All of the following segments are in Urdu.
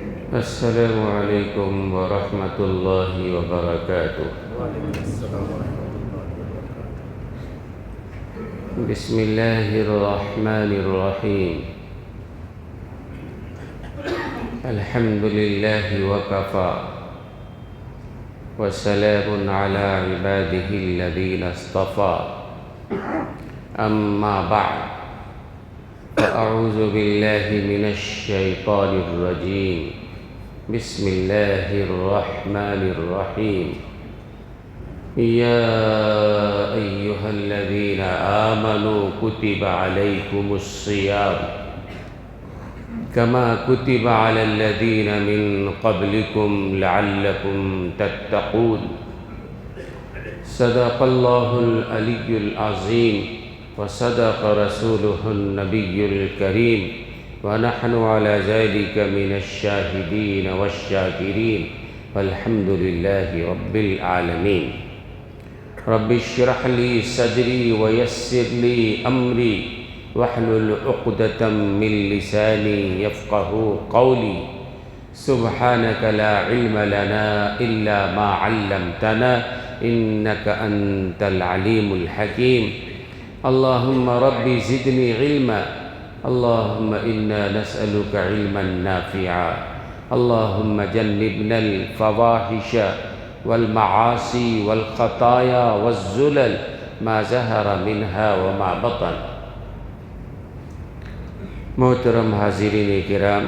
السلام علیکم ورحمۃ اللہ وبرکاتہ۔ بسم اللہ الرحمن الرحیم۔ الحمد للہ وکفی وسلام علی عبادہ الذین اصطفی، اما بعد فاعوذ باللہ من الشیطان الرجیم۔ بسم اللہ الرحمن الرحیم۔ یا ایہا الذین آمنوا کتب علیکم الصیام کما کتب علی الذین من قبلکم لعلکم تتقون۔ صدق اللہ العلی العظیم وصدق رسولہ النبی الکریم، ونحن على ذلك من الشاهدين والشاكرين والحمد لله رب العالمين۔ رب اشرح لي صدري ويسر لي أمري واحلل عقدة من لساني يفقهوا قولي، سبحانك لا علم لنا إلا ما علمتنا إنك أنت العليم الحكيم۔ اللهم رب زدني علما، اللهم إنا نسألك علما نافعا، اللهم جنبنا الفواحش والمعاصي والخطايا والزلل ما ظهر منها وما بطن۔ محترم حاضرین کرام،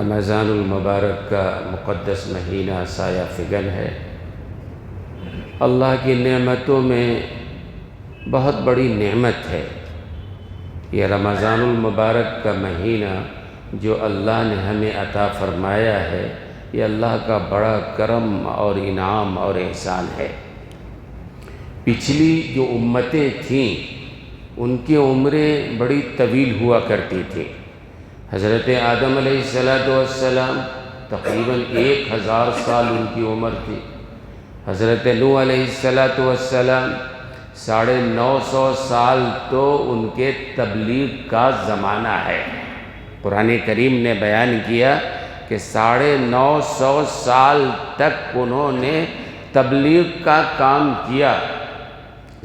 رمضان المبارک کا مقدس مہینہ سایہ فگن ہے۔ اللہ کی نعمتوں میں بہت بڑی نعمت ہے یہ رمضان المبارک کا مہینہ جو اللہ نے ہمیں عطا فرمایا ہے، یہ اللہ کا بڑا کرم اور انعام اور احسان ہے۔ پچھلی جو امتیں تھیں ان کی عمریں بڑی طویل ہوا کرتی تھیں۔ حضرت آدم علیہ السلام تقریباً 1000 سال ان کی عمر تھی۔ حضرت نوح علیہ السلام 950 سال تو ان کے تبلیغ کا زمانہ ہے۔ قرآن کریم نے بیان کیا کہ 950 سال تک انہوں نے تبلیغ کا کام کیا۔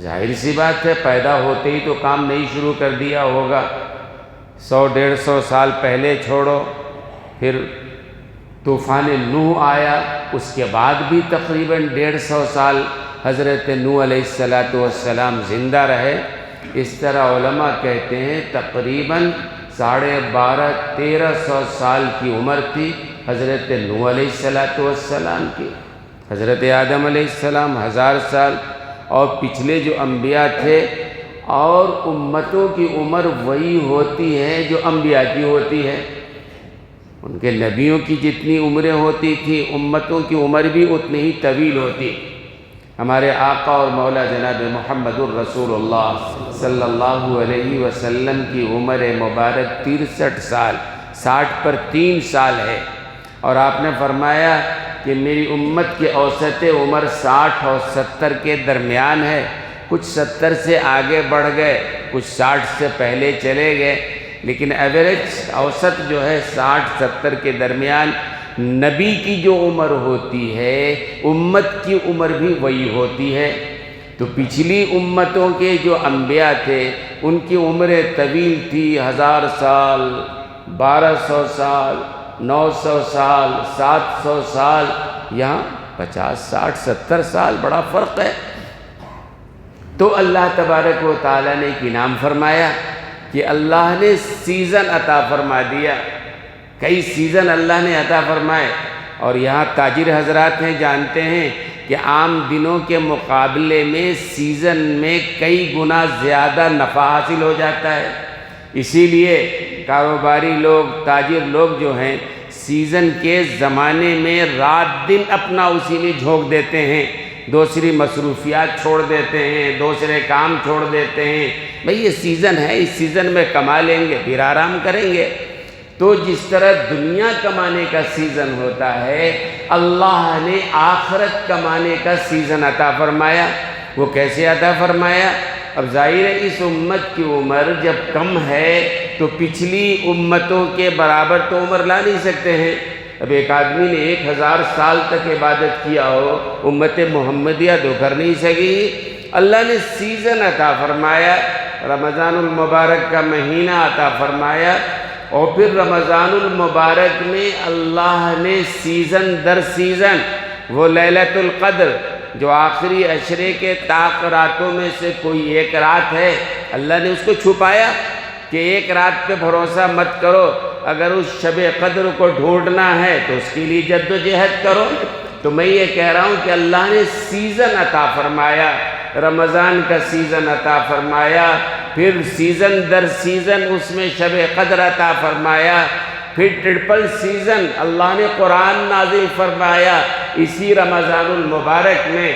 ظاہر سی بات ہے، پیدا ہوتے ہی تو کام نہیں شروع کر دیا ہوگا۔ 100-150 سال پہلے چھوڑو، پھر طوفان نوح آیا، اس کے بعد بھی تقریباً 150 سال حضرت نوح علیہ السلام زندہ رہے۔ اس طرح علماء کہتے ہیں تقریباً 1250-1300 سال کی عمر تھی حضرت نوح علیہ السلام کی۔ حضرت آدم علیہ السلام 1000 سال، اور پچھلے جو انبیاء تھے، اور امتوں کی عمر وہی ہوتی ہے جو انبیاء کی ہوتی ہے۔ ان کے نبیوں کی جتنی عمریں ہوتی تھیں، امتوں کی عمر بھی اتنی ہی طویل ہوتی۔ ہمارے آقا اور مولا جناب محمد الرسول اللہ صلی اللہ علیہ وسلم کی عمر مبارک 63 سال، 60 پر 3 سال ہے، اور آپ نے فرمایا کہ میری امت کی اوسط عمر 60 اور 70 کے درمیان ہے۔ کچھ 70 سے آگے بڑھ گئے، کچھ 60 سے پہلے چلے گئے، لیکن ایوریج اوسط جو ہے 60-70 کے درمیان۔ نبی کی جو عمر ہوتی ہے، امت کی عمر بھی وہی ہوتی ہے۔ تو پچھلی امتوں کے جو انبیاء تھے ان کی عمریں طویل تھی، 1000 سال، 1200 سال، 900 سال، 700 سال، یہاں 50, 60, 70 سال، بڑا فرق ہے۔ تو اللہ تبارک و تعالیٰ نے ایک انعام فرمایا کہ اللہ نے سیزن عطا فرما دیا۔ کئی سیزن اللہ نے عطا فرمائے، اور یہاں تاجر حضرات ہیں جانتے ہیں کہ عام دنوں کے مقابلے میں سیزن میں کئی گنا زیادہ نفع حاصل ہو جاتا ہے۔ اسی لیے کاروباری لوگ، تاجر لوگ جو ہیں، سیزن کے زمانے میں رات دن اپنا اسی میں جھونک دیتے ہیں، دوسری مصروفیات چھوڑ دیتے ہیں، دوسرے کام چھوڑ دیتے ہیں۔ بھئی یہ سیزن ہے، اس سیزن میں کما لیں گے، پھر آرام کریں گے۔ تو جس طرح دنیا کمانے کا سیزن ہوتا ہے، اللہ نے آخرت کمانے کا سیزن عطا فرمایا۔ وہ کیسے عطا فرمایا؟ اب ظاہر ہے اس امت کی عمر جب کم ہے تو پچھلی امتوں کے برابر تو عمر لا نہیں سکتے ہیں۔ اب ایک آدمی نے 1000 سال تک عبادت کیا ہو، امت محمدیہ تو کر نہیں سکی۔ اللہ نے سیزن عطا فرمایا، رمضان المبارک کا مہینہ عطا فرمایا، اور پھر رمضان المبارک میں اللہ نے سیزن در سیزن، وہ لیلۃ القدر جو آخری عشرے کے طاق راتوں میں سے کوئی ایک رات ہے، اللہ نے اس کو چھپایا کہ ایک رات پہ بھروسہ مت کرو، اگر اس شب قدر کو ڈھونڈنا ہے تو اس کے لیے جد و جہد کرو۔ تو میں یہ کہہ رہا ہوں کہ اللہ نے سیزن عطا فرمایا، رمضان کا سیزن عطا فرمایا، پھر سیزن در سیزن اس میں شب قدر عطا فرمایا، پھر ٹرپل سیزن اللہ نے قرآن نازل فرمایا اسی رمضان المبارک میں۔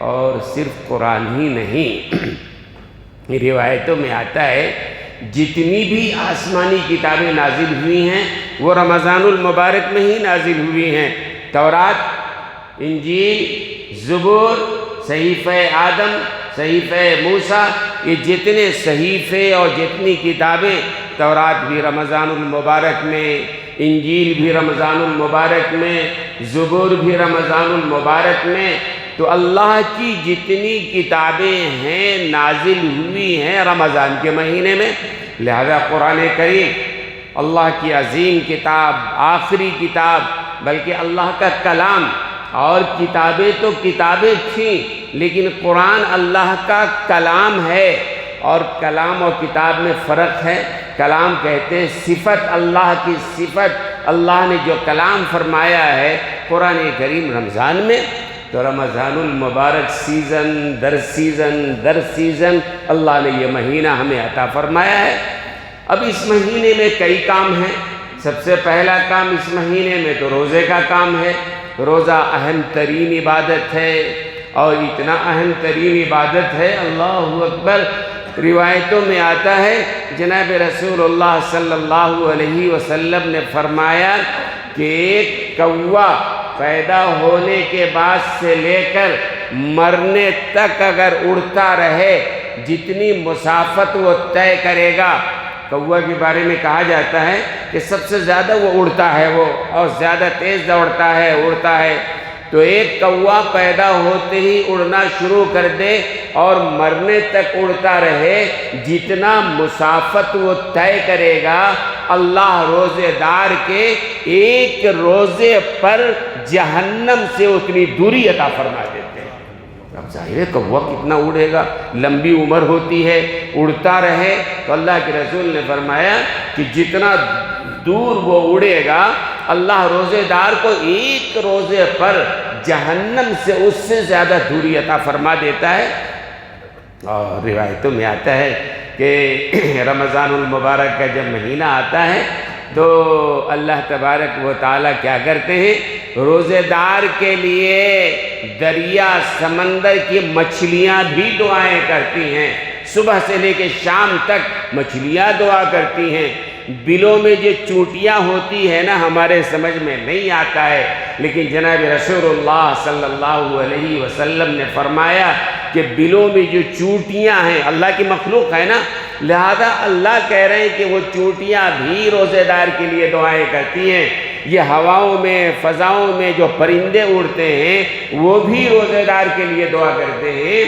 اور صرف قرآن ہی نہیں، روایتوں میں آتا ہے جتنی بھی آسمانی کتابیں نازل ہوئی ہیں وہ رمضان المبارک میں ہی نازل ہوئی ہیں۔ تورات، انجیل، زبور، صحیفہ آدم، صحیفہ موسیٰ، یہ جتنے صحیفے اور جتنی کتابیں، تورات بھی رمضان المبارک میں، انجیل بھی رمضان المبارک میں، زبور بھی رمضان المبارک میں، تو اللہ کی جتنی کتابیں ہیں نازل ہوئی ہیں رمضان کے مہینے میں۔ لہذا قرآن کریم اللہ کی عظیم کتاب، آخری کتاب، بلکہ اللہ کا کلام، اور کتابیں تو کتابیں تھیں لیکن قرآن اللہ کا کلام ہے، اور کلام اور کتاب میں فرق ہے۔ کلام کہتے ہیں صفت، اللہ کی صفت، اللہ نے جو کلام فرمایا ہے قرآن کریم رمضان میں، تو رمضان المبارک سیزن در سیزن در سیزن اللہ نے یہ مہینہ ہمیں عطا فرمایا ہے۔ اب اس مہینے میں کئی کام ہیں۔ سب سے پہلا کام اس مہینے میں تو روزے کا کام ہے۔ روزہ اہم ترین عبادت ہے، اور اتنا اہم ترین عبادت ہے، اللہ اکبر، روایتوں میں آتا ہے جناب رسول اللہ صلی اللہ علیہ وسلم نے فرمایا کہ ایک کوا پیدا ہونے کے بعد سے لے کر مرنے تک اگر اڑتا رہے جتنی مسافت وہ طے کرے گا، کوا کے بارے میں کہا جاتا ہے کہ سب سے زیادہ وہ اڑتا ہے، وہ اور زیادہ تیز دوڑتا ہے، اڑتا ہے، تو ایک کوا پیدا ہوتے ہی اڑنا شروع کر دے اور مرنے تک اڑتا رہے، جتنا مسافت وہ طے کرے گا اللہ روزے دار کے ایک روزے پر جہنم سے اتنی دوری عطا فرما دیتے ہیں۔ اب ظاہر ہے کوا کتنا اڑے گا، لمبی عمر ہوتی ہے، اڑتا رہے، تو اللہ کے رسول نے فرمایا کہ جتنا دور وہ اڑے گا اللہ روزے دار کو ایک روزے پر جہنم سے اس سے زیادہ دوری عطا فرما دیتا ہے۔ اور روایتوں میں آتا ہے کہ رمضان المبارک کا جب مہینہ آتا ہے تو اللہ تبارک و تعالیٰ کیا کرتے ہیں، روزے دار کے لیے دریا سمندر کی مچھلیاں بھی دعائیں کرتی ہیں، صبح سے لے کے شام تک مچھلیاں دعا کرتی ہیں۔ بلوں میں جو چونٹیاں ہوتی ہے نا، ہمارے سمجھ میں نہیں آتا ہے، لیکن جناب رسول اللہ صلی اللہ علیہ وسلم نے فرمایا کہ بلوں میں جو چونٹیاں ہیں اللہ کی مخلوق ہے نا، لہذا اللہ کہہ رہے ہیں کہ وہ چونٹیاں بھی روزے دار کے لیے دعائیں کرتی ہیں۔ یہ ہواؤں میں، فضاؤں میں جو پرندے اڑتے ہیں وہ بھی روزے دار کے لیے دعا کرتے ہیں،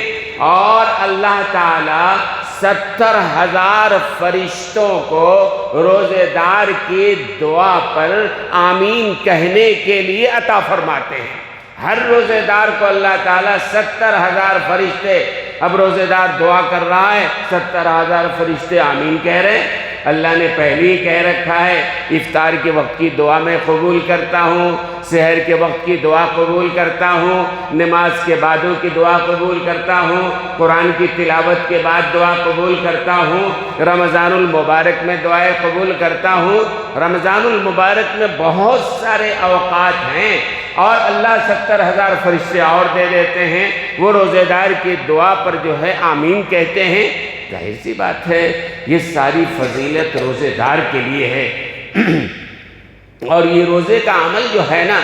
اور اللہ تعالیٰ 70,000 فرشتوں کو روزے دار کی دعا پر آمین کہنے کے لیے عطا فرماتے ہیں۔ ہر روزے دار کو اللہ تعالیٰ 70,000 فرشتے، اب روزے دار دعا کر رہا ہے، 70,000 فرشتے آمین کہہ رہے ہیں۔ اللہ نے پہلے ہی کہہ رکھا ہے افطار کے وقت کی دعا میں قبول کرتا ہوں، سحر کے وقت کی دعا قبول کرتا ہوں، نماز کے بعدوں کی دعا قبول کرتا ہوں، قرآن کی تلاوت کے بعد دعا قبول کرتا ہوں، رمضان المبارک میں دعائیں قبول کرتا ہوں۔ رمضان المبارک میں بہت سارے اوقات ہیں اور اللہ 70,000 فرشتے اور دے دیتے ہیں، وہ روزے دار کی دعا پر جو ہے آمین کہتے ہیں۔ ظاہر سی بات ہے یہ ساری فضیلت روزے دار کے لیے ہے۔ اور یہ روزے کا عمل جو ہے نا،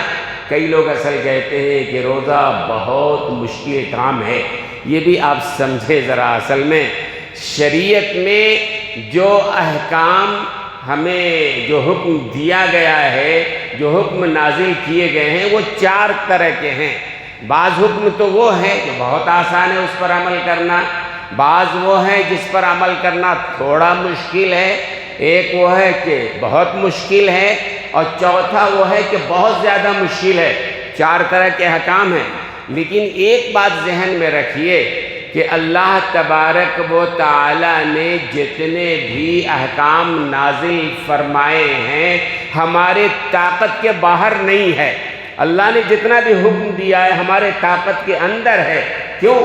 کئی لوگ اصل کہتے ہیں کہ روزہ بہت مشکل کام ہے، یہ بھی آپ سمجھے ذرا، اصل میں شریعت میں جو احکام ہمیں جو حکم دیا گیا ہے، جو حکم نازل کیے گئے ہیں، وہ 4 طرح کے ہیں۔ بعض حکم تو وہ ہیں جو بہت آسان ہے اس پر عمل کرنا، بعض وہ ہیں جس پر عمل کرنا تھوڑا مشکل ہے، ایک وہ ہے کہ بہت مشکل ہے، اور چوتھا وہ ہے کہ بہت زیادہ مشکل ہے۔ 4 طرح کے احکام ہیں، لیکن ایک بات ذہن میں رکھیے کہ اللہ تبارک و تعالی نے جتنے بھی احکام نازل فرمائے ہیں ہمارے طاقت کے باہر نہیں ہے۔ اللہ نے جتنا بھی حکم دیا ہے ہمارے طاقت کے اندر ہے۔ کیوں؟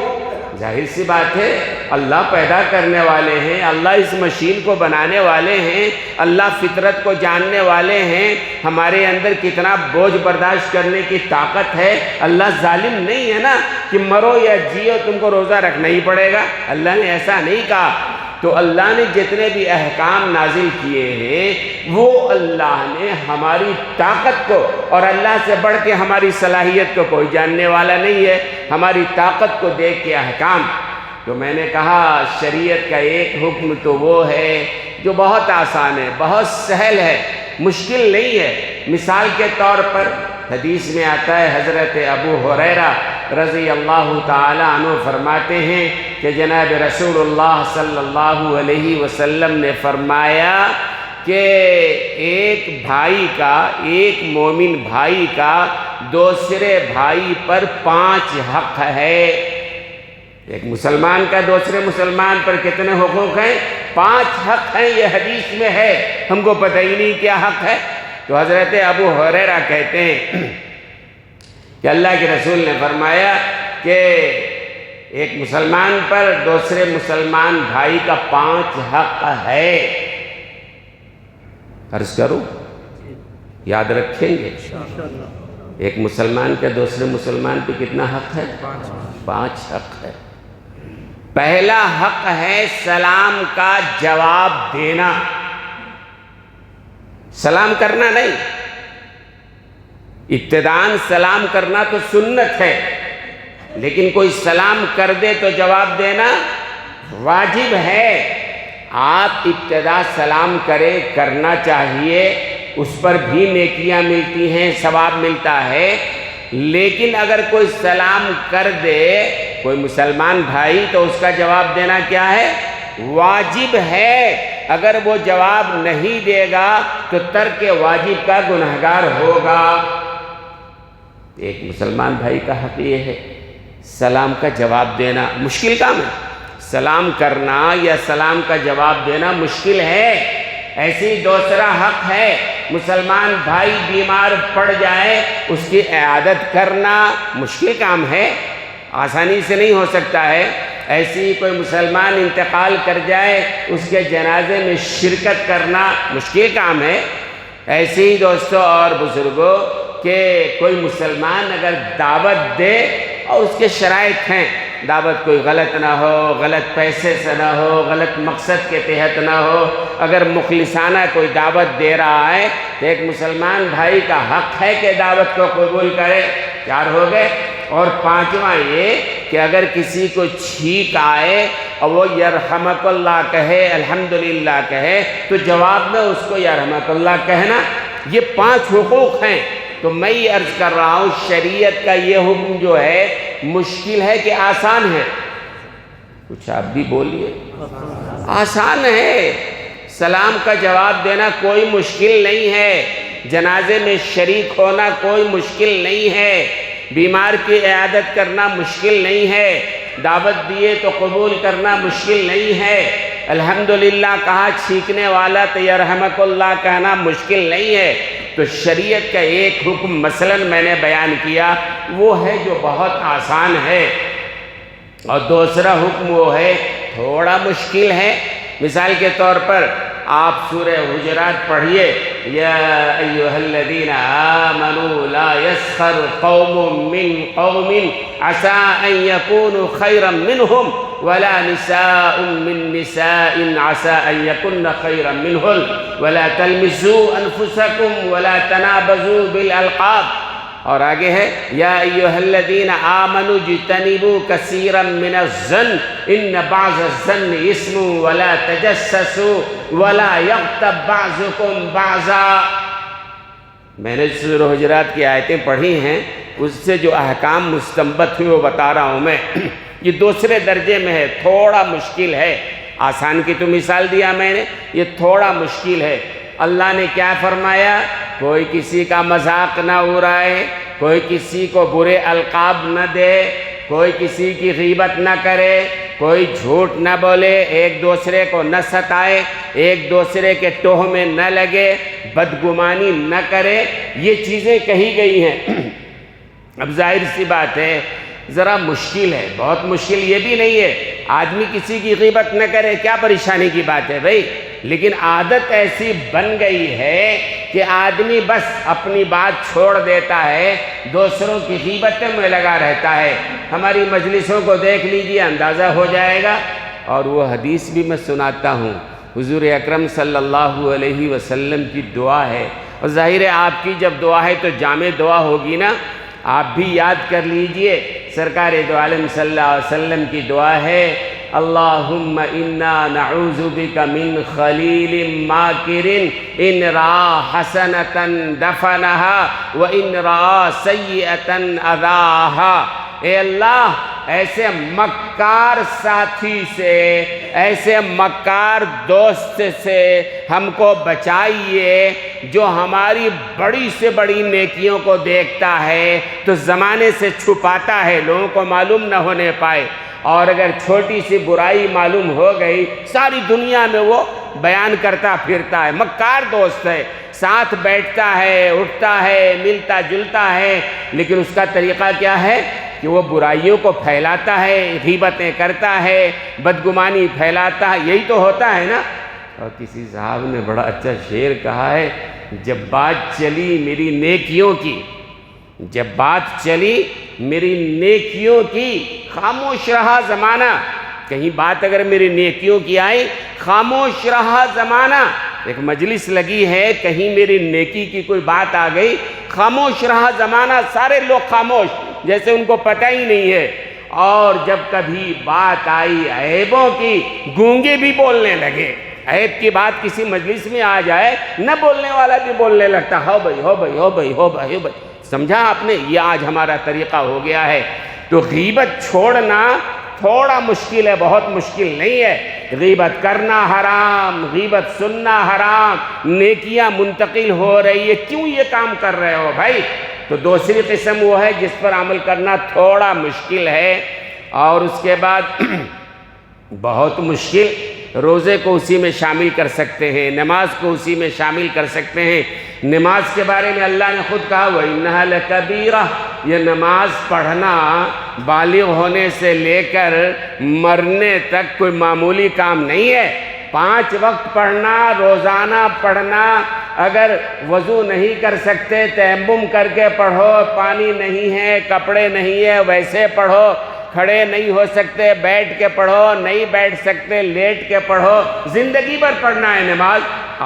ظاہر سی بات ہے، اللہ پیدا کرنے والے ہیں، اللہ اس مشین کو بنانے والے ہیں، اللہ فطرت کو جاننے والے ہیں، ہمارے اندر کتنا بوجھ برداشت کرنے کی طاقت ہے۔ اللہ ظالم نہیں ہے نا کہ مرو یا جیو تم کو روزہ رکھنا ہی پڑے گا، اللہ نے ایسا نہیں کہا۔ تو اللہ نے جتنے بھی احکام نازل کیے ہیں وہ اللہ نے ہماری طاقت کو، اور اللہ سے بڑھ کے ہماری صلاحیت کو کوئی جاننے والا نہیں ہے، ہماری طاقت کو دیکھ کے احکام۔ تو میں نے کہا شریعت کا ایک حکم تو وہ ہے جو بہت آسان ہے، بہت سہل ہے، مشکل نہیں ہے۔ مثال کے طور پر حدیث میں آتا ہے، حضرت ابو ہریرہ رضی اللہ تعالی عنہ فرماتے ہیں کہ جناب رسول اللہ صلی اللہ علیہ وسلم نے فرمایا کہ ایک بھائی کا، ایک مومن بھائی کا دوسرے بھائی پر 5 حق ہے۔ ایک مسلمان کا دوسرے مسلمان پر کتنے حقوق ہیں؟ 5 حق ہیں، یہ حدیث میں ہے، ہم کو پتہ ہی نہیں کیا حق ہے۔ تو حضرت ابو ہریرہ کہتے ہیں کہ اللہ کے رسول نے فرمایا کہ ایک مسلمان پر دوسرے مسلمان بھائی کا 5 حق ہے۔ عرض کروں، یاد رکھیں گے؟ ایک مسلمان کا دوسرے مسلمان پہ کتنا حق ہے؟ 5 حق ہے۔ پہلا حق ہے سلام کا جواب دینا، سلام کرنا نہیں، ابتداءً سلام کرنا تو سنت ہے، لیکن کوئی سلام کر دے تو جواب دینا واجب ہے۔ آپ ابتدا سلام کرنا چاہیے، اس پر بھی نیکیاں ملتی ہیں، ثواب ملتا ہے، لیکن اگر کوئی سلام کر دے کوئی مسلمان بھائی تو اس کا جواب دینا کیا ہے؟ واجب ہے۔ اگر وہ جواب نہیں دے گا تو ترک واجب کا گنہگار ہوگا۔ ایک مسلمان بھائی کا حق یہ ہے سلام کا جواب دینا، مشکل کام ہے، سلام کرنا یا سلام کا جواب دینا مشکل ہے۔ ایسی دوسرا حق ہے مسلمان بھائی بیمار پڑ جائے اس کی عیادت کرنا، مشکل کام ہے، آسانی سے نہیں ہو سکتا ہے۔ ایسی کوئی مسلمان انتقال کر جائے اس کے جنازے میں شرکت کرنا مشکل کام ہے۔ ایسے ہی دوستوں اور بزرگوں کہ کوئی مسلمان اگر دعوت دے اور اس کے شرائط ہیں، دعوت کوئی غلط نہ ہو، غلط پیسے سے نہ ہو، غلط مقصد کے تحت نہ ہو، اگر مخلصانہ کوئی دعوت دے رہا ہے تو ایک مسلمان بھائی کا حق ہے کہ دعوت کو قبول کرے۔ 4 ہو گئے۔ اور 5واں یہ کہ اگر کسی کو چھینک آئے اور وہ یرحمک اللہ کہے، الحمدللہ کہے، تو جواب میں اس کو یرحمک اللہ کہنا، یہ 5 حقوق ہیں۔ تو میں یہ عرض کر رہا ہوں شریعت کا یہ حکم جو ہے مشکل ہے کہ آسان ہے؟ کچھ آپ بھی بولیے۔ آسان ہے، سلام کا جواب دینا کوئی مشکل نہیں ہے، جنازے میں شریک ہونا کوئی مشکل نہیں ہے، بیمار کی عیادت کرنا مشکل نہیں ہے، دعوت دیے تو قبول کرنا مشکل نہیں ہے، الحمدللہ کہا چھینکنے والا تو یرحمک اللہ کہنا مشکل نہیں ہے۔ تو شریعت کا ایک حکم مثلاً میں نے بیان کیا وہ ہے جو بہت آسان ہے، اور دوسرا حکم وہ ہے تھوڑا مشکل ہے۔ مثال کے طور پر آپ سورہ حجرات پڑھیے، یا ایھا الذین آمنوا لا یسخر قوم من قوم عسى ان یکونوا خیرا منہم ولا نساء من نساء عسى ان یکن خیرا منہن ولا تلمزوا انفسکم ولا تنابزوا بالالقاب۔ اور آگے ہے یا ایھا الذین آمنوا اجتنبوا کثیرا من الظن ان بعض الظن اسم ولا تجسسوا ولا یغتب بعضکم بعضا۔ میں نے سورہ حجرات کی آیتیں پڑھی ہیں، اس سے جو احکام مستنبط ہوئے وہ بتا رہا ہوں میں۔ یہ دوسرے درجے میں ہے، تھوڑا مشکل ہے۔ آسان کی تو مثال دیا میں نے، یہ تھوڑا مشکل ہے۔ اللہ نے کیا فرمایا؟ کوئی کسی کا مذاق نہ اڑائے، کوئی کسی کو برے القاب نہ دے، کوئی کسی کی غیبت نہ کرے، کوئی جھوٹ نہ بولے، ایک دوسرے کو نہ ستائے، ایک دوسرے کے ٹوہ میں نہ لگے، بدگمانی نہ کرے۔ یہ چیزیں کہی گئی ہیں۔ اب ظاہر سی بات ہے ذرا مشکل ہے، بہت مشکل یہ بھی نہیں ہے۔ آدمی کسی کی غیبت نہ کرے، کیا پریشانی کی بات ہے بھائی؟ لیکن عادت ایسی بن گئی ہے کہ آدمی بس اپنی بات چھوڑ دیتا ہے، دوسروں کی غیبتوں میں لگا رہتا ہے۔ ہماری مجلسوں کو دیکھ لیجئے، اندازہ ہو جائے گا۔ اور وہ حدیث بھی میں سناتا ہوں، حضور اکرم صلی اللہ علیہ وسلم کی دعا ہے، اور ظاہر ہے آپ کی جب دعا ہے تو جامع دعا ہوگی نا، آپ بھی یاد کر لیجئے۔ سرکار دو عالم صلی اللہ علیہ وسلم کی دعا ہے، اللہم انا نعوذ بک من خلیل ماکر ان رآ حسنۃ دفنہا وان رآ سیئۃ اذاہا۔ اے اللہ، ایسے مکار ساتھی سے، ایسے مکار دوست سے ہم کو بچائیے جو ہماری بڑی سے بڑی نیکیوں کو دیکھتا ہے تو زمانے سے چھپاتا ہے، لوگوں کو معلوم نہ ہونے پائے، اور اگر چھوٹی سی برائی معلوم ہو گئی ساری دنیا میں وہ بیان کرتا پھرتا ہے۔ مکار دوست ہے، ساتھ بیٹھتا ہے، اٹھتا ہے، ملتا جلتا ہے، لیکن اس کا طریقہ کیا ہے کہ وہ برائیوں کو پھیلاتا ہے، غیبتیں کرتا ہے، بدگمانی پھیلاتا ہے۔ یہی تو ہوتا ہے نا۔ اور کسی صاحب نے بڑا اچھا شعر کہا ہے، جب بات چلی میری نیکیوں کی، جب بات چلی میری نیکیوں کی، خاموش رہا زمانہ۔ کہیں بات اگر میری نیکیوں کی آئی، خاموش رہا زمانہ۔ ایک مجلس لگی ہے، کہیں میری نیکی کی کوئی بات آ گئی، خاموش رہا زمانہ، سارے لوگ خاموش، جیسے ان کو پتہ ہی نہیں ہے۔ اور جب کبھی بات آئی عیبوں کی، گونگے بھی بولنے لگے۔ عیب کی بات کسی مجلس میں آ جائے، نہ بولنے والا بھی بولنے لگتا، ہو بھائی ہو بھائی ہو بھائی ہو بھائی ہو بھائی۔ سمجھا آپ نے؟ یہ آج ہمارا طریقہ ہو گیا ہے۔ تو غیبت چھوڑنا تھوڑا مشکل ہے، بہت مشکل نہیں ہے۔ غیبت کرنا حرام، غیبت سننا حرام، نیکیاں منتقل ہو رہی ہے، کیوں یہ کام کر رہے ہو بھائی؟ تو دوسری قسم وہ ہے جس پر عمل کرنا تھوڑا مشکل ہے۔ اور اس کے بعد بہت مشکل، روزے کو اسی میں شامل کر سکتے ہیں، نماز کو اسی میں شامل کر سکتے ہیں۔ نماز کے بارے میں اللہ نے خود کہا وَإِنَّهَا لَكَبِيرَةٌ، یہ نماز پڑھنا بالغ ہونے سے لے کر مرنے تک کوئی معمولی کام نہیں ہے۔ 5 وقت پڑھنا، روزانہ پڑھنا، اگر وضو نہیں کر سکتے تیمم کر کے پڑھو، پانی نہیں ہے، کپڑے نہیں ہے، ویسے پڑھو، کھڑے نہیں ہو سکتے بیٹھ کے پڑھو، نہیں بیٹھ سکتے لیٹ کے پڑھو، زندگی بھر پڑھنا ہے نماز،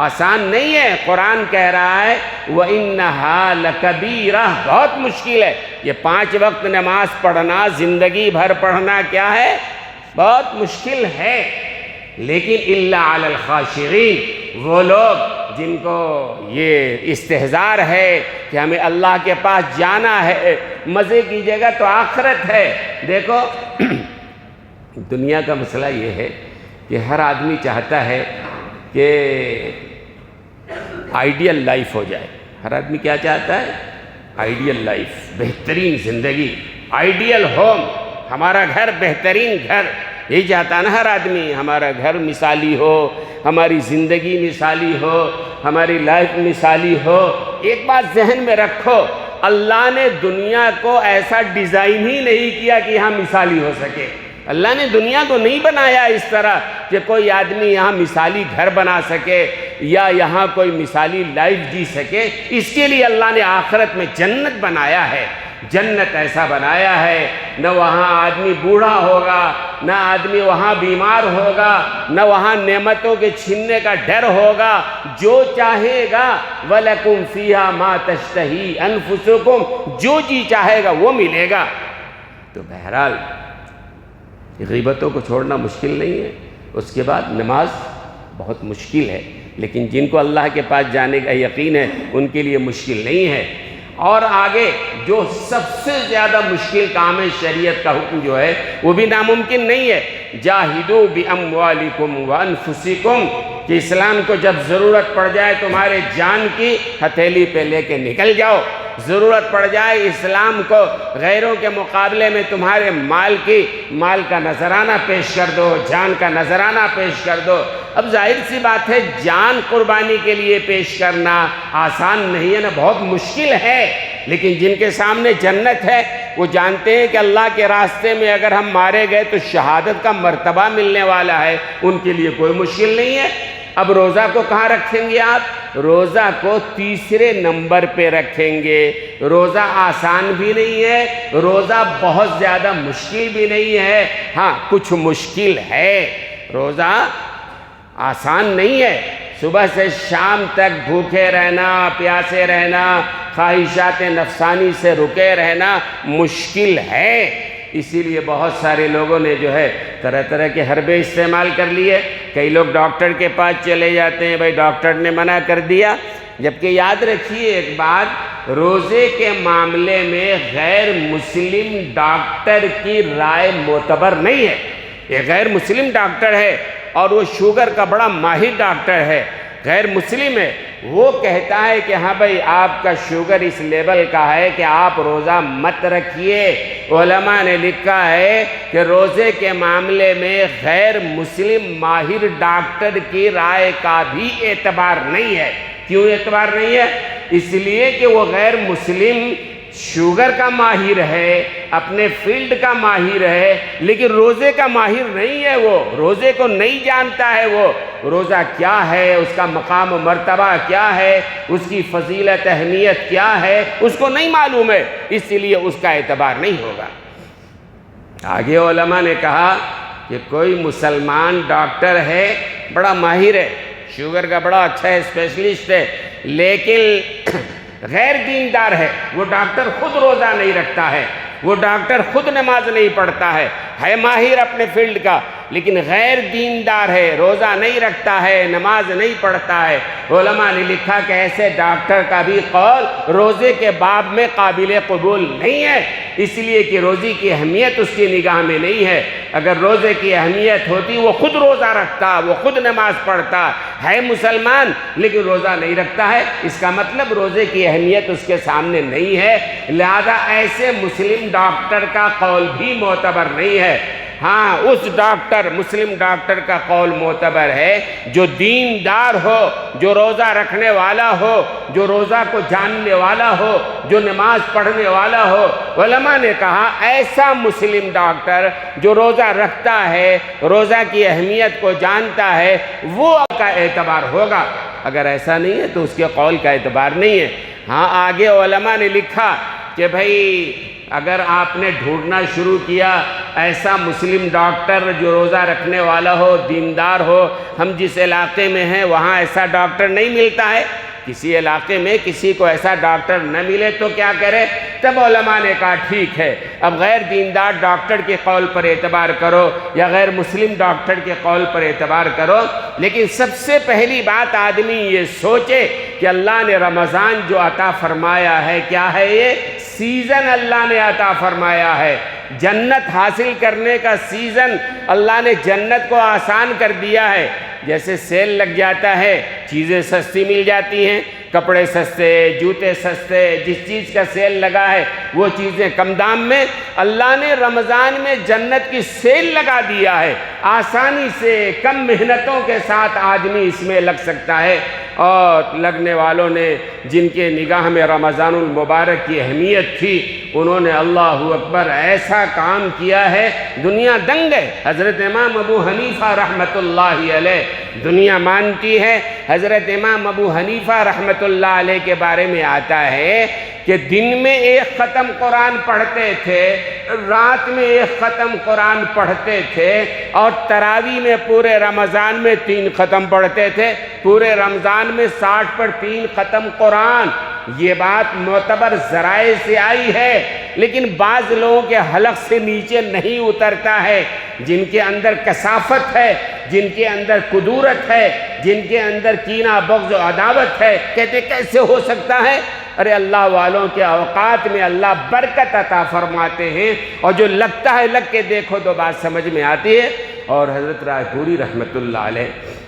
آسان نہیں ہے۔ قرآن کہہ رہا ہے وَإِنَّهَا لَكَبِيرَةٌ، بہت مشکل ہے۔ یہ 5 وقت نماز پڑھنا، زندگی بھر پڑھنا کیا ہے؟ بہت مشکل ہے۔ لیکن إِلَّا عَلَى الْخَاشِعِينَ، وہ لوگ جن کو یہ استحضار ہے کہ ہمیں اللہ کے پاس جانا ہے، مزے کی جگہ تو آخرت ہے۔ دیکھو دنیا کا مسئلہ یہ ہے کہ ہر آدمی چاہتا ہے کہ آئیڈیل لائف ہو جائے۔ ہر آدمی کیا چاہتا ہے؟ آئیڈیل لائف، بہترین زندگی، آئیڈیل ہوم، ہمارا گھر بہترین گھر، یہی چاہتا ہے نا ہر آدمی، ہمارا گھر مثالی ہو، ہماری زندگی مثالی ہو، ہماری لائف مثالی ہو۔ ایک بات ذہن میں رکھو، اللہ نے دنیا کو ایسا ڈیزائن ہی نہیں کیا کہ یہاں مثالی ہو سکے۔ اللہ نے دنیا کو نہیں بنایا اس طرح کہ کوئی آدمی یہاں مثالی گھر بنا سکے یا یہاں کوئی مثالی لائف جی سکے۔ اس کے لیے اللہ نے آخرت میں جنت بنایا ہے۔ جنت ایسا بنایا ہے، نہ وہاں آدمی بوڑھا ہوگا، نہ آدمی وہاں بیمار ہوگا، نہ وہاں نعمتوں کے چھیننے کا ڈر ہوگا، جو چاہے گا وَلَكُمْ فِيهَا مَا تَشْتَهِي أَنفُسُكُمْ، جو جی چاہے گا وہ ملے گا۔ تو بہرحال غیبتوں کو چھوڑنا مشکل نہیں ہے، اس کے بعد نماز بہت مشکل ہے، لیکن جن کو اللہ کے پاس جانے کا یقین ہے ان کے لیے مشکل نہیں ہے۔ اور آگے جو سب سے زیادہ مشکل کام ہے، شریعت کا حکم جو ہے وہ بھی ناممکن نہیں ہے، جاہدوا باموالکم وانفسکم، کہ اسلام کو جب ضرورت پڑ جائے تمہارے جان کی ہتھیلی پہ لے کے نکل جاؤ، ضرورت پڑ جائے اسلام کو غیروں کے مقابلے میں تمہارے مال کا نذرانہ پیش کر دو، جان کا نذرانہ پیش کر دو۔ اب ظاہر سی بات ہے جان قربانی کے لیے پیش کرنا آسان نہیں ہے نا، بہت مشکل ہے، لیکن جن کے سامنے جنت ہے وہ جانتے ہیں کہ اللہ کے راستے میں اگر ہم مارے گئے تو شہادت کا مرتبہ ملنے والا ہے، ان کے لیے کوئی مشکل نہیں ہے۔ اب روزہ کو کہاں رکھیں گے آپ؟ روزہ کو تیسرے نمبر پہ رکھیں گے۔ روزہ آسان بھی نہیں ہے، روزہ بہت زیادہ مشکل بھی نہیں ہے، ہاں کچھ مشکل ہے، روزہ آسان نہیں ہے۔ صبح سے شام تک بھوکے رہنا، پیاسے رہنا، خواہشات نفسانی سے رکے رہنا مشکل ہے۔ اسی لیے بہت سارے لوگوں نے جو ہے طرح طرح کے حربے استعمال کر لیے۔ کئی لوگ ڈاکٹر کے پاس چلے جاتے ہیں، بھائی ڈاکٹر نے منع کر دیا، جبکہ یاد رکھیے ایک بات، روزے کے معاملے میں غیر مسلم ڈاکٹر کی رائے معتبر نہیں ہے۔ یہ غیر مسلم ڈاکٹر ہے اور وہ شوگر کا بڑا ماہر ڈاکٹر ہے، غیر مسلم ہے، وہ کہتا ہے کہ ہاں بھائی آپ کا شوگر اس لیول کا ہے کہ آپ روزہ مت رکھیے۔ علماء نے لکھا ہے کہ روزے کے معاملے میں غیر مسلم ماہر ڈاکٹر کی رائے کا بھی اعتبار نہیں ہے۔ کیوں اعتبار نہیں ہے؟ اس لیے کہ وہ غیر مسلم شوگر کا ماہر ہے، اپنے فیلڈ کا ماہر ہے، لیکن روزے کا ماہر نہیں ہے، وہ روزے کو نہیں جانتا ہے، وہ روزہ کیا ہے، اس کا مقام و مرتبہ کیا ہے، اس کی فضیلت اہمیت کیا ہے، اس کو نہیں معلوم ہے، اس لیے اس کا اعتبار نہیں ہوگا۔ آگے علماء نے کہا کہ کوئی مسلمان ڈاکٹر ہے، بڑا ماہر ہے، شوگر کا بڑا اچھا اسپیشلسٹ ہے، لیکن غیر دیندار ہے، وہ ڈاکٹر خود روزہ نہیں رکھتا ہے، وہ ڈاکٹر خود نماز نہیں پڑھتا ہے ماہر اپنے فیلڈ کا، لیکن غیر دیندار ہے، روزہ نہیں رکھتا ہے، نماز نہیں پڑھتا ہے۔ علماء نے لکھا کہ ایسے ڈاکٹر کا بھی قول روزے کے باب میں قابل قبول نہیں ہے، اس لیے کہ روزے کی اہمیت اس کی نگاہ میں نہیں ہے۔ اگر روزے کی اہمیت ہوتی وہ خود روزہ رکھتا، وہ خود نماز پڑھتا، ہے مسلمان لیکن روزہ نہیں رکھتا ہے، اس کا مطلب روزے کی اہمیت اس کے سامنے نہیں ہے، لہذا ایسے مسلم ڈاکٹر کا قول بھی معتبر نہیں ہے۔ ہاں اس ڈاکٹر، مسلم ڈاکٹر کا قول معتبر ہے جو دیندار ہو، جو روزہ رکھنے والا ہو، جو روزہ کو جاننے والا ہو، جو نماز پڑھنے والا ہو۔ علماء نے کہا ایسا مسلم ڈاکٹر جو روزہ رکھتا ہے، روزہ کی اہمیت کو جانتا ہے، وہ کا اعتبار ہوگا، اگر ایسا نہیں ہے تو اس کے قول کا اعتبار نہیں ہے۔ ہاں آگے علماء نے لکھا کہ بھائی اگر آپ نے ڈھونڈنا شروع کیا ایسا مسلم ڈاکٹر جو روزہ رکھنے والا ہو، دیندار ہو، ہم جس علاقے میں ہیں وہاں ایسا ڈاکٹر نہیں ملتا ہے، کسی علاقے میں کسی کو ایسا ڈاکٹر نہ ملے تو کیا کرے؟ تب علماء نے کہا ٹھیک ہے، اب غیر دیندار ڈاکٹر کے قول پر اعتبار کرو یا غیر مسلم ڈاکٹر کے قول پر اعتبار کرو، لیکن سب سے پہلی بات آدمی یہ سوچے کہ اللہ نے رمضان جو عطا فرمایا ہے کیا ہے؟ یہ سیزن اللہ نے عطا فرمایا ہے، جنت حاصل کرنے کا سیزن، اللہ نے جنت کو آسان کر دیا ہے۔ جیسے سیل لگ جاتا ہے، چیزیں سستی مل جاتی ہیں، کپڑے سستے، جوتے سستے، جس چیز کا سیل لگا ہے وہ چیزیں کم دام میں، اللہ نے رمضان میں جنت کی سیل لگا دیا ہے، آسانی سے کم محنتوں کے ساتھ آدمی اس میں لگ سکتا ہے۔ اور لگنے والوں نے جن کے نگاہ میں رمضان المبارک کی اہمیت تھی، انہوں نے اللہ اکبر ایسا کام کیا ہے، دنیا دنگ ہے۔ حضرت امام ابو حنیفہ رحمۃ اللہ علیہ، دنیا مانتی ہے، حضرت امام ابو حنیفہ رحمۃ اللہ علیہ کے بارے میں آتا ہے کہ دن میں ایک ختم قرآن پڑھتے تھے، رات میں ایک ختم قرآن پڑھتے تھے، اور تراویح میں پورے رمضان میں 3 ختم پڑھتے تھے، پورے رمضان میں 60 پر 3 ختم قرآن۔ یہ بات معتبر ذرائع سے آئی ہے، لیکن بعض لوگوں کے حلق سے نیچے نہیں اترتا ہے، جن کے اندر کثافت ہے، جن کے اندر قدورت ہے، جن کے اندر کینہ بغض و عداوت ہے، کہتے کیسے ہو سکتا ہے؟ ارے اللہ والوں کے اوقات میں اللہ برکت عطا فرماتے ہیں، اور جو لگتا ہے لگ کے دیکھو تو بات سمجھ میں آتی ہے۔ اور حضرت رائے پوری رحمت اللہ علیہ،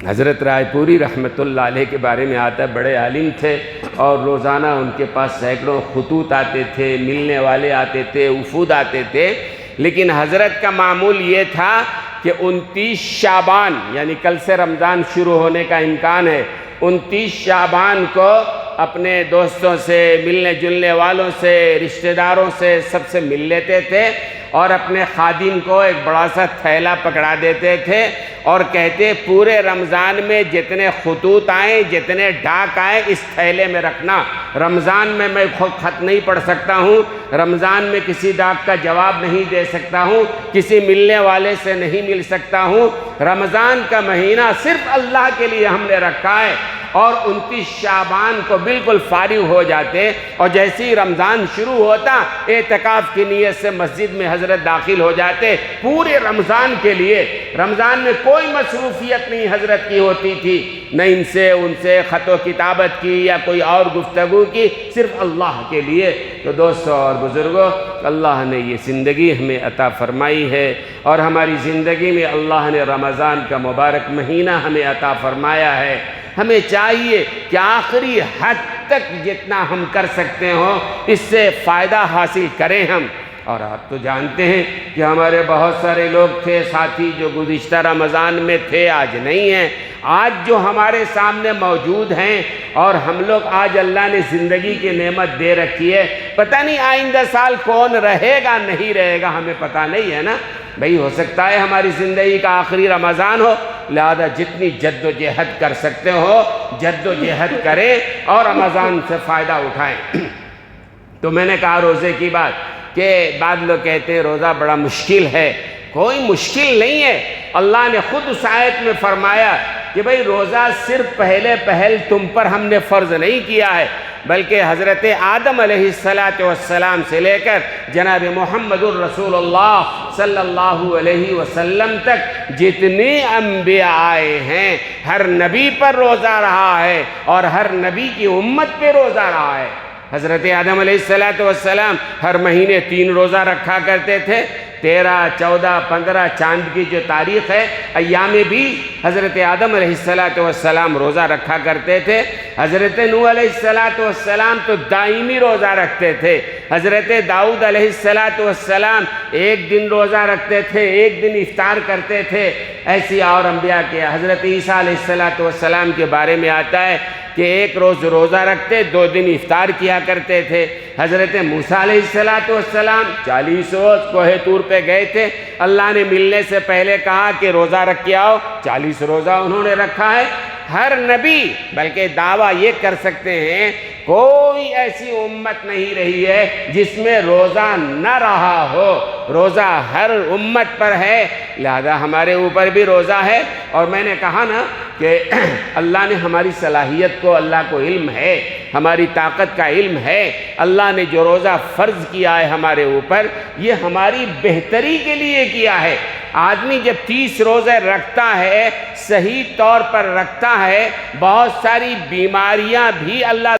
حضرت رائے پوری رحمت اللہ علیہ کے بارے میں آتا ہے بڑے عالم تھے، اور روزانہ ان کے پاس سینکڑوں خطوط آتے تھے، ملنے والے آتے تھے، وفود آتے تھے، لیکن حضرت کا معمول یہ تھا کہ 29 شعبان یعنی کل سے رمضان شروع ہونے کا امکان ہے، 29 شعبان کو اپنے دوستوں سے، ملنے جلنے والوں سے، رشتہ داروں سے، سب سے مل لیتے تھے، اور اپنے خادم کو ایک بڑا سا تھیلا پکڑا دیتے تھے، اور کہتے پورے رمضان میں جتنے خطوط آئیں، جتنے ڈاک آئیں، اس تھیلے میں رکھنا۔ رمضان میں خود خط نہیں پڑھ سکتا ہوں، رمضان میں کسی ڈاک کا جواب نہیں دے سکتا ہوں، کسی ملنے والے سے نہیں مل سکتا ہوں، رمضان کا مہینہ صرف اللہ کے لیے ہم نے رکھا ہے۔ اور 29 شعبان کو بالکل فارغ ہو جاتے، اور جیسے ہی رمضان شروع ہوتا اعتکاف کی نیت سے مسجد میں حضرت داخل ہو جاتے پورے رمضان کے لیے۔ رمضان میں کوئی مصروفیت نہیں حضرت کی ہوتی تھی، نہ ان سے خط و کتابت کی یا کوئی اور گفتگو کی، صرف اللہ کے لیے۔ تو دوستو اور بزرگوں، اللہ نے یہ زندگی ہمیں عطا فرمائی ہے، اور ہماری زندگی میں اللہ نے رمضان کا مبارک مہینہ ہمیں عطا فرمایا ہے۔ ہمیں چاہیے کہ آخری حد تک جتنا ہم کر سکتے ہوں اس سے فائدہ حاصل کریں ہم۔ اور آپ تو جانتے ہیں کہ ہمارے بہت سارے لوگ تھے ساتھی جو گزشتہ رمضان میں تھے، آج نہیں ہیں۔ آج جو ہمارے سامنے موجود ہیں، اور ہم لوگ آج اللہ نے زندگی کی نعمت دے رکھی ہے، پتہ نہیں آئندہ سال کون رہے گا نہیں رہے گا، ہمیں پتہ نہیں ہے نا بھئی۔ ہو سکتا ہے ہماری زندگی کا آخری رمضان ہو، لہذا جتنی جد و جہد کر سکتے ہو جد و جہد کریں اور رمضان سے فائدہ اٹھائیں۔ تو میں نے کہا روزے کی بات، کہ بعض لوگ کہتے ہیں روزہ بڑا مشکل ہے۔ کوئی مشکل نہیں ہے، اللہ نے خود اس آیت میں فرمایا کہ بھئی روزہ صرف پہل تم پر ہم نے فرض نہیں کیا ہے، بلکہ حضرت آدم علیہ السلام سے لے کر جناب محمد الرسول اللہ صلی اللہ علیہ وسلم تک جتنے انبیاء آئے ہیں، ہر نبی پر روزہ رہا ہے، اور ہر نبی کی امت پہ روزہ رہا ہے۔ حضرت آدم علیہ السلام ہر مہینے 3 روزہ رکھا کرتے تھے، 13، 14، 15 چاند کی جو تاریخ ہے، ایام بھی حضرت آدم علیہ السلام روزہ رکھا کرتے تھے۔ حضرت نوح علیہ السلام تو دائمی روزہ رکھتے تھے۔ حضرت داؤد علیہ السلام 1 دن روزہ رکھتے تھے، 1 دن افطار کرتے تھے۔ ایسی اور انبیاء کے، حضرت عیسیٰ علیہ السلام کے بارے میں آتا ہے کہ 1 روز روزہ رکھتے، 2 دن افطار کیا کرتے تھے۔ حضرت موسیٰ علیہ السلام 40 روز کوہ طور پہ گئے تھے، اللہ نے ملنے سے پہلے کہا کہ روزہ رکھ کے آؤ، 40 روزہ انہوں نے رکھا ہے۔ ہر نبی، بلکہ دعویٰ یہ کر سکتے ہیں کوئی ایسی امت نہیں رہی ہے جس میں روزہ نہ رہا ہو، روزہ ہر امت پر ہے، لہذا ہمارے اوپر بھی روزہ ہے۔ اور میں نے کہا نا کہ اللہ نے ہماری صلاحیت کو، اللہ کو علم ہے، ہماری طاقت کا علم ہے، اللہ نے جو روزہ فرض کیا ہے ہمارے اوپر، یہ ہماری بہتری کے لیے کیا ہے۔ آدمی جب 30 روزے رکھتا ہے، صحیح طور پر رکھتا ہے، بہت ساری بیماریاں بھی اللہ